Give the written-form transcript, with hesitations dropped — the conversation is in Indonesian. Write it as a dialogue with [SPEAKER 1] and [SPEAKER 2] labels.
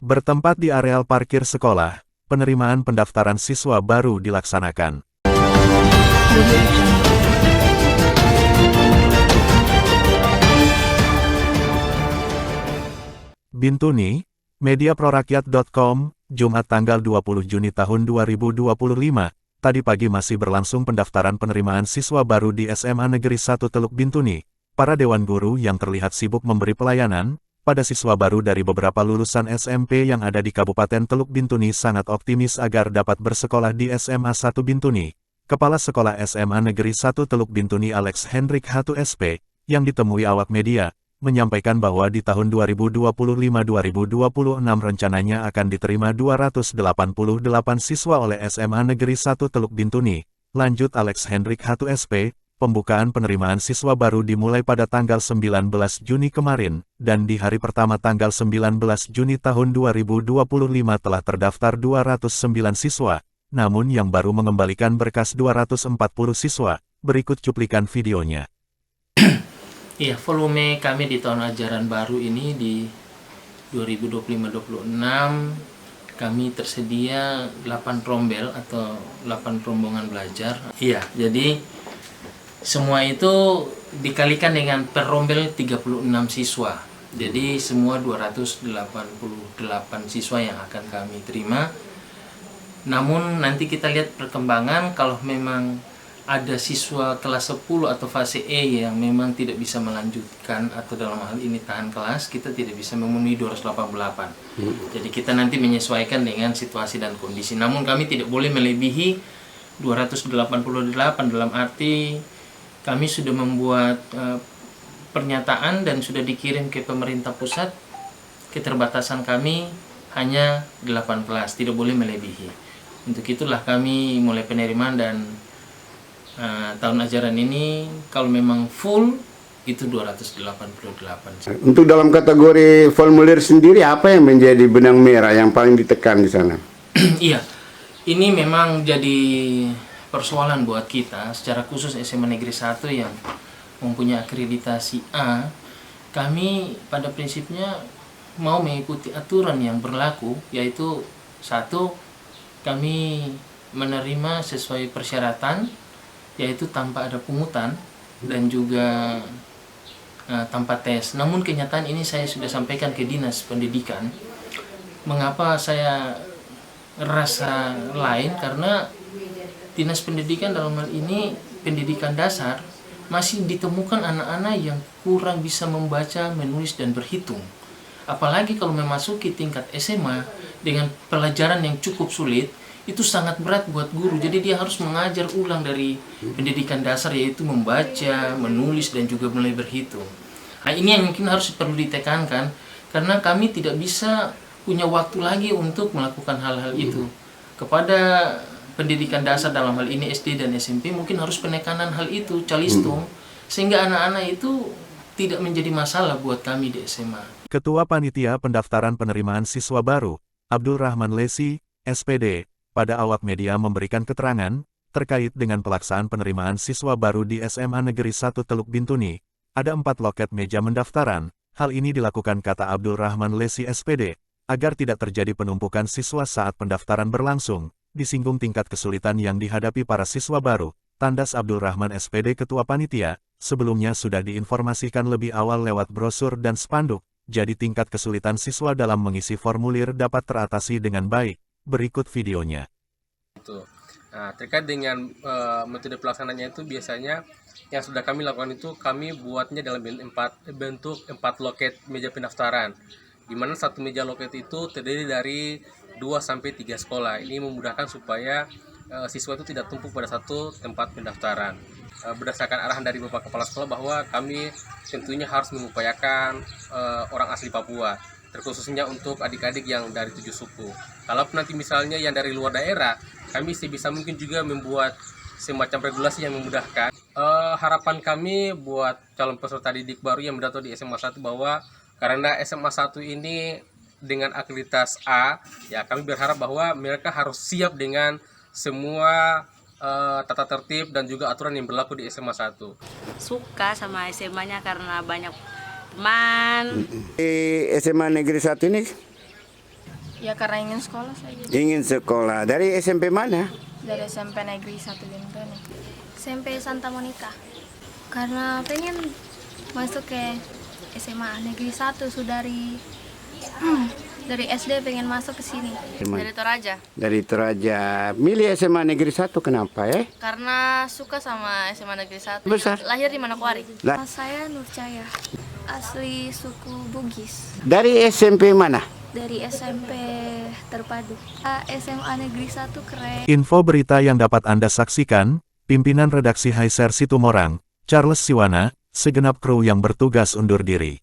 [SPEAKER 1] Bertempat di areal parkir sekolah, penerimaan pendaftaran siswa baru dilaksanakan. Bintuni, mediaprorakyat.com, Jumat tanggal 20 Juni tahun 2025, tadi pagi masih berlangsung pendaftaran penerimaan siswa baru di SMA Negeri 1 Teluk Bintuni. Para dewan guru yang terlihat sibuk memberi pelayanan pada siswa baru dari beberapa lulusan SMP yang ada di Kabupaten Teluk Bintuni sangat optimis agar dapat bersekolah di SMA 1 Bintuni. Kepala Sekolah SMA Negeri 1 Teluk Bintuni Alex Hendrik Hatu SP, yang ditemui awak media, menyampaikan bahwa di tahun 2025-2026 rencananya akan diterima 288 siswa oleh SMA Negeri 1 Teluk Bintuni. Lanjut Alex Hendrik Hatu SP, pembukaan penerimaan siswa baru dimulai pada tanggal 19 Juni kemarin, dan di hari pertama tanggal 19 Juni tahun 2025 telah terdaftar 209 siswa, namun yang baru mengembalikan berkas 240 siswa. Berikut cuplikan videonya.
[SPEAKER 2] Iya, volume kami di tahun ajaran baru ini di 2025-26 kami tersedia 8 rombel atau 8 rombongan belajar. Iya, jadi semua itu dikalikan dengan per rombel 36 siswa. Jadi semua 288 siswa yang akan kami terima. Namun nanti kita lihat perkembangan, kalau memang ada siswa kelas 10 atau fase E yang memang tidak bisa melanjutkan atau dalam hal ini tahan kelas, kita tidak bisa memenuhi 288. Jadi kita nanti menyesuaikan dengan situasi dan kondisi. Namun kami tidak boleh melebihi 288 dalam arti kami sudah membuat pernyataan dan sudah dikirim ke pemerintah pusat. Keterbatasan kami hanya 8 kelas, tidak boleh melebihi. Untuk itulah kami mulai penerimaan dan tahun ajaran ini kalau memang full itu 288.
[SPEAKER 3] Untuk dalam kategori formulir sendiri apa yang menjadi benang merah yang paling ditekan di sana?
[SPEAKER 2] Iya, ini memang jadi persoalan buat kita, secara khusus SMA Negeri 1 yang mempunyai akreditasi A. Kami pada prinsipnya mau mengikuti aturan yang berlaku, yaitu satu, kami menerima sesuai persyaratan, yaitu tanpa ada pungutan dan juga tanpa tes. Namun kenyataan ini saya sudah sampaikan ke Dinas Pendidikan. Mengapa saya rasa lain? Karena Dinas Pendidikan dalam hal ini pendidikan dasar masih ditemukan anak-anak yang kurang bisa membaca, menulis, dan berhitung. Apalagi kalau memasuki tingkat SMA dengan pelajaran yang cukup sulit, itu sangat berat buat guru. Jadi dia harus mengajar ulang dari pendidikan dasar, yaitu membaca, menulis, dan juga mulai berhitung. Nah, ini yang mungkin harus perlu ditekankan, karena kami tidak bisa punya waktu lagi untuk melakukan hal-hal itu. Kepada pendidikan dasar dalam hal ini SD dan SMP mungkin harus penekanan hal itu, calistung, sehingga anak-anak itu tidak menjadi masalah buat kami di SMA.
[SPEAKER 1] Ketua Panitia Pendaftaran Penerimaan Siswa Baru, Abdul Rahman Lesi, SPD, pada awak media memberikan keterangan terkait dengan pelaksanaan penerimaan siswa baru di SMA Negeri 1 Teluk Bintuni. Ada 4 loket meja mendaftaran. Hal ini dilakukan, kata Abdul Rahman Lesi SPD, agar tidak terjadi penumpukan siswa saat pendaftaran berlangsung. Disinggung tingkat kesulitan yang dihadapi para siswa baru, tandas Abdul Rahman SPD Ketua Panitia, sebelumnya sudah diinformasikan lebih awal lewat brosur dan spanduk, jadi tingkat kesulitan siswa dalam mengisi formulir dapat teratasi dengan baik. Berikut videonya.
[SPEAKER 4] Nah, terkait dengan metode pelaksananya itu biasanya yang sudah kami lakukan itu kami buatnya dalam bentuk 4 loket meja pendaftaran, di mana satu meja loket itu terdiri dari 2-3 sekolah. Ini memudahkan supaya siswa itu tidak tumpuk pada satu tempat pendaftaran. Berdasarkan arahan dari Bapak Kepala Sekolah bahwa kami tentunya harus mengupayakan orang asli Papua, terkhususnya untuk adik-adik yang dari 7 suku. Kalau nanti misalnya yang dari luar daerah, kami sebisa mungkin juga membuat semacam regulasi yang memudahkan. Harapan kami buat calon peserta didik baru yang mendaftar di SMA 1 bahwa karena SMA 1 ini dengan akreditas A, ya kami berharap bahwa mereka harus siap dengan semua tata tertib dan juga aturan yang berlaku di SMA 1.
[SPEAKER 5] Suka sama SMA-nya karena banyak teman.
[SPEAKER 3] Di SMA Negeri 1 ini
[SPEAKER 6] Ya karena ingin sekolah saja.
[SPEAKER 3] Ingin sekolah. Dari SMP mana?
[SPEAKER 6] Dari SMP Negeri 1 Gentone.
[SPEAKER 7] SMP Santa Monica. Karena pengen masuk ke SMA Negeri 1 sudah dari SD pengen masuk ke sini.
[SPEAKER 5] Dari Toraja.
[SPEAKER 3] Dari Toraja. Milih SMA Negeri 1 kenapa ya?
[SPEAKER 5] Karena suka sama SMA Negeri 1.
[SPEAKER 3] Besar.
[SPEAKER 5] Lahir di Manokwari.
[SPEAKER 3] Lah,
[SPEAKER 7] Saya Nurcaya, asli suku Bugis.
[SPEAKER 3] dari SMP mana?
[SPEAKER 7] Dari SMP Terpadu. SMA Negeri 1 keren.
[SPEAKER 1] Info berita yang dapat Anda saksikan, pimpinan redaksi Haiser Situmorang, Charles Siwana, segenap kru yang bertugas undur diri.